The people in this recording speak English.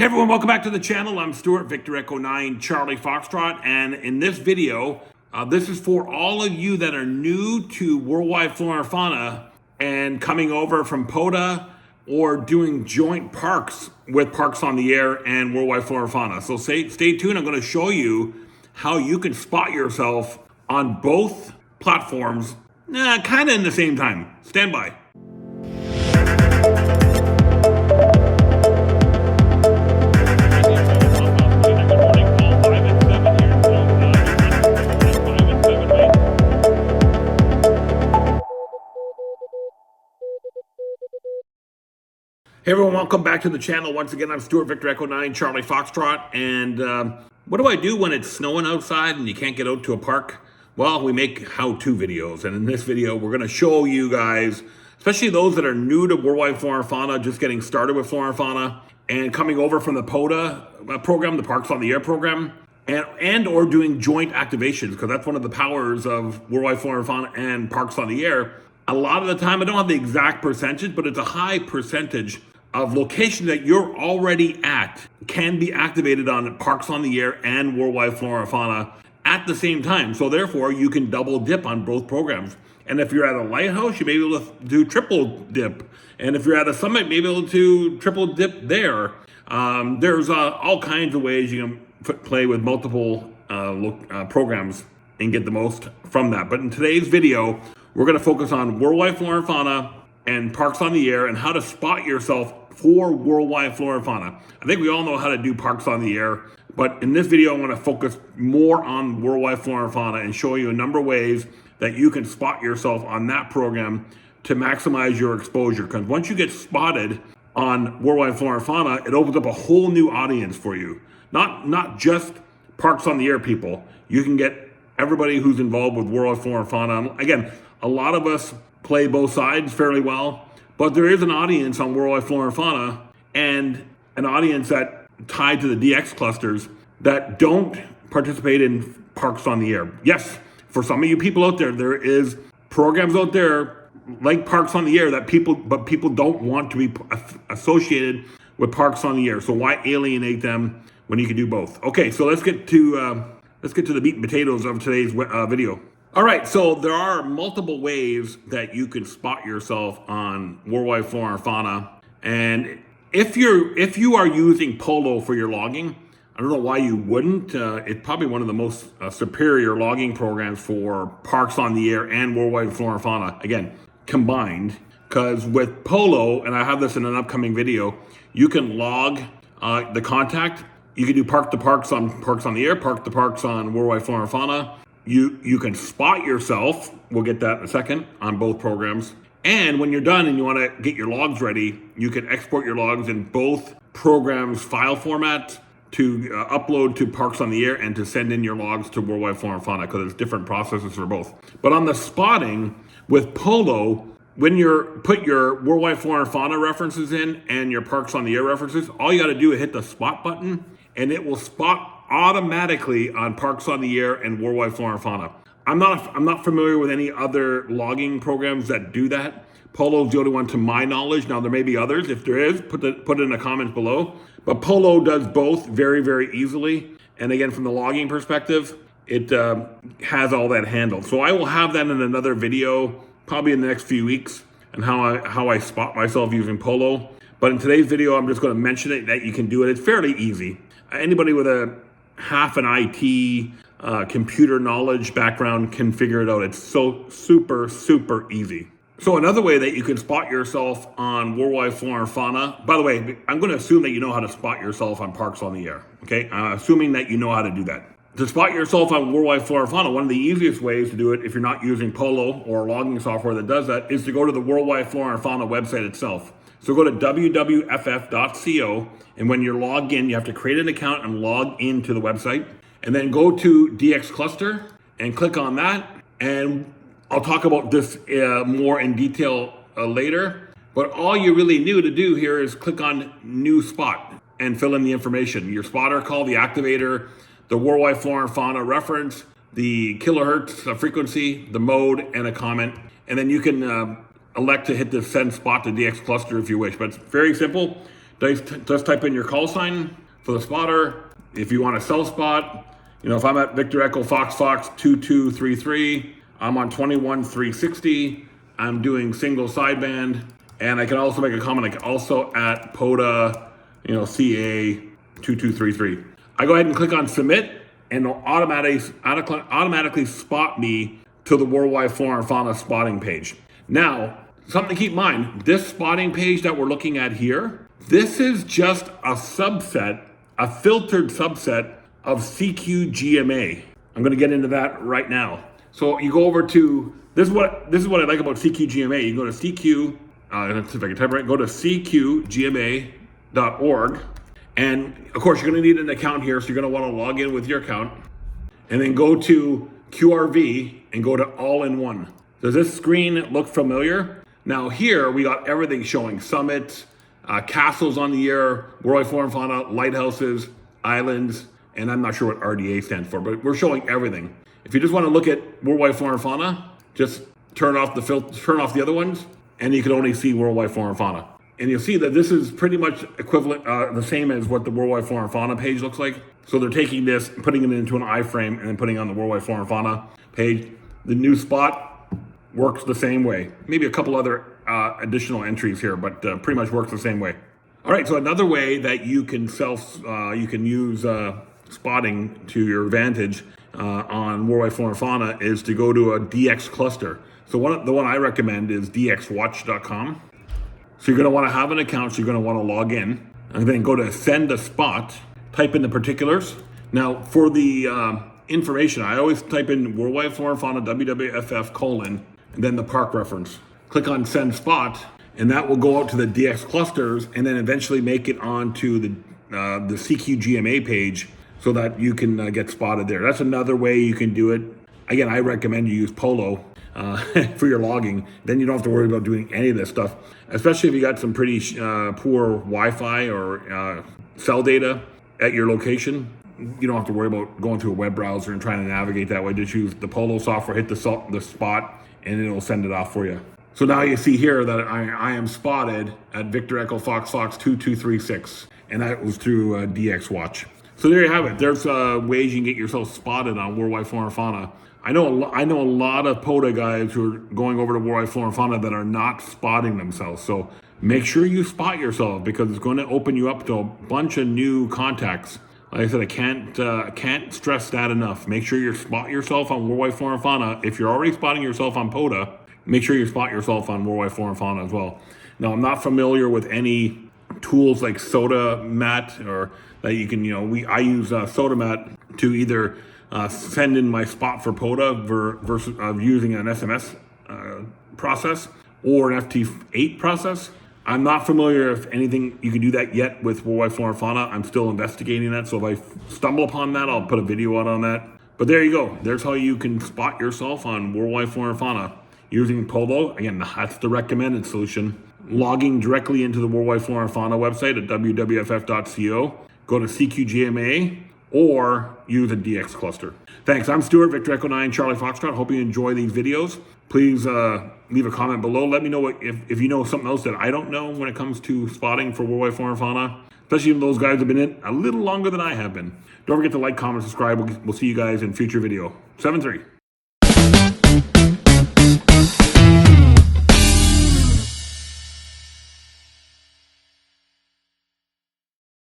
Hey everyone, welcome back to the channel. I'm Stuart, Victor Echo 9, Charlie Foxtrot, and in this video, this is for all of you that are new to World Wide Flora Fauna and coming over from POTA or doing joint parks with Parks on the Air and World Wide Flora Fauna. So stay tuned. I'm going to show you how you can spot yourself on both platforms, kind of in the same time. Stand by. Hey everyone, welcome back to the channel. Once again, I'm Stuart, Victor Echo 9, Charlie Foxtrot. And what do I do when it's snowing outside and you can't get out to a park? Well, we make how-to videos. And in this video, we're going to show you guys, especially those that are new to World Wide Flora Fauna, just getting started with Flora Fauna, and coming over from the POTA program, the Parks on the Air program, and or doing joint activations, because that's one of the powers of World Wide Flora Fauna and Parks on the Air. A lot of the time, I don't have the exact percentage, but it's a high percentage of location that you're already at can be activated on Parks on the Air and World Wide Flora Fauna at the same time. So therefore, you can double dip on both programs. And if you're at a lighthouse, you may be able to do triple dip. And if you're at a summit, you may be able to triple dip there. There's all kinds of ways you can play with multiple programs and get the most from that. But in today's video, we're going to focus on World Wide Flora Fauna and Parks on the Air and how to spot yourself for World Wide Flora Fauna. I think we all know how to do Parks on the Air, but in this video, I want to focus more on World Wide Flora Fauna and show you a number of ways that you can spot yourself on that program to maximize your exposure. Because once you get spotted on World Wide Flora Fauna, it opens up a whole new audience for you. Not just Parks on the Air people. You can get everybody who's involved with World Wide Flora Fauna. Again, a lot of us play both sides fairly well, but there is an audience on World Wide Flora Fauna and an audience that tied to the DX clusters that don't participate in Parks on the Air. Yes, for some of you people out there, there is programs out there like Parks on the Air that people don't want to be associated with Parks on the Air. So why alienate them when you can do both? Okay, so let's get to the meat and potatoes of today's video. All right, so there are multiple ways that you can spot yourself on World Wide Flora Fauna. And if you are using Polo for your logging, I don't know why you wouldn't. It's probably one of the most superior logging programs for Parks on the Air and World Wide Flora Fauna, again, combined. Because with Polo, and I have this in an upcoming video, you can log the contact. You can do park to parks on Parks on the Air, park to parks on World Wide Flora Fauna. You can spot yourself, we'll get that in a second, on both programs. And when you're done and you want to get your logs ready, you can export your logs in both programs' file format to upload to Parks on the Air and to send in your logs to World Wide Flora Fauna, because there's different processes for both. But on the spotting with Polo, when you put your World Wide Flora Fauna references in and your Parks on the Air references, all you got to do is hit the spot button and it will spot automatically on Parks on the Air and World Wide Flora Fauna. I'm not familiar with any other logging programs that do that. Polo is the only one to my knowledge. Now there may be others. If there is, put it in the comments below. But Polo does both very, very easily. And again, from the logging perspective, it has all that handled. So I will have that in another video, probably in the next few weeks, and how I spot myself using Polo. But in today's video, I'm just going to mention it that you can do it. It's fairly easy. Anybody with a half an IT computer knowledge background can figure it out. It's so super easy. So another way that you can spot yourself on World Wide Flora Fauna, by the way, I'm going to assume that you know how to spot yourself on Parks on the Air. Okay, assuming that you know how to do that. To spot yourself on World Wide Flora Fauna, one of the easiest ways to do it, if you're not using Polo or logging software that does that, is to go to the World Wide Flora Fauna website itself. So go to WWFF.co, and when you're logged in, you have to create an account and log into the website. And then go to DX Cluster and click on that. And I'll talk about this more in detail later. But all you really need to do here is click on New Spot and fill in the information. Your spotter call, the activator, the World Wide Flora Fauna reference, the kilohertz frequency, the mode, and a comment. And then you can elect to hit the send spot to DX cluster if you wish. But it's very simple. Just type in your call sign for the spotter. If you want to self-spot, if I'm at Victor Echo Fox 2233, I'm on 21360. I'm doing single sideband, and I can also make a comment like also at POTA, CA 2233. I go ahead and click on submit, and it'll automatically spot me to the World Wide Flora and Fauna spotting page. Now, something to keep in mind, this spotting page that we're looking at here, this is just a subset, a filtered subset of CQGMA. I'm going to get into that right now. So you go over to, this is what I like about CQGMA. You go to CQ, let's see if I can type right, go to CQGMA.org. And of course, you're going to need an account here. So you're going to want to log in with your account and then go to QRV and go to all-in-one. Does this screen look familiar? Now here we got everything showing: summits, castles on the air, World Wide Flora and Fauna, lighthouses, islands, and I'm not sure what RDA stands for, but we're showing everything. If you just want to look at World Wide Flora and Fauna, just turn off the other ones, and you can only see World Wide Flora and Fauna. And you'll see that this is pretty much equivalent, the same as what the World Wide Flora and Fauna page looks like. So they're taking this, putting it into an iframe, and then putting it on the World Wide Flora and Fauna page. The new spot works the same way. Maybe a couple other additional entries here, but pretty much works the same way. All right, so another way that you can use spotting to your advantage on World Wide Flora and Fauna is to go to a DX cluster. So the one I recommend is dx'watch.com. So you're going to want to have an account, so you're going to want to log in, and then go to send a spot, type in the particulars. Now for the information, I always type in World Wide Flora and Fauna WWFF : and then the park reference. Click on send spot, and that will go out to the DX clusters and then eventually make it onto the CQGMA page so that you can get spotted there. That's another way you can do it. Again, I recommend you use Polo for your logging. Then you don't have to worry about doing any of this stuff, especially if you got some pretty poor Wi-Fi or cell data at your location. You don't have to worry about going through a web browser and trying to navigate that way. Just use the Polo software, hit the spot, and it'll send it off for you. So now you see here that I am spotted at Victor Echo Fox 2236, and that was through DX Watch. So there you have it. There's ways you can get yourself spotted on World Wide Flora and Fauna. I know a lot of POTA guys who are going over to World Wide Flora and Fauna that are not spotting themselves. So make sure you spot yourself, because it's going to open you up to a bunch of new contacts. Like I said, I can't stress that enough. Make sure you spot yourself on World Wide Flora and Fauna. If you're already spotting yourself on POTA, make sure you spot yourself on World Wide Flora and Fauna as well. Now, I'm not familiar with any tools like SodaMat or that you can, I use SodaMat to either send in my spot for POTA versus using an SMS process or an FT8 process. I'm not familiar if anything you can do that yet with World Wide Flora and Fauna. I'm still investigating that, so if I stumble upon that, I'll put a video out on that. But there you go. There's how you can spot yourself on World Wide Flora and Fauna using Polo. Again, that's the recommended solution. Logging directly into the World Wide Flora and Fauna website at www.ff.co. Go to CQGMA or use a DX cluster. Thanks. I'm Stuart, Victor Echo 9, Charlie Foxtrot. Hope you enjoy these videos. Please leave a comment below. Let me know if you know something else that I don't know when it comes to spotting for World Wide Flora and Fauna, especially if those guys have been in a little longer than I have been. Don't forget to like, comment, subscribe. We'll see you guys in future video. 7-3.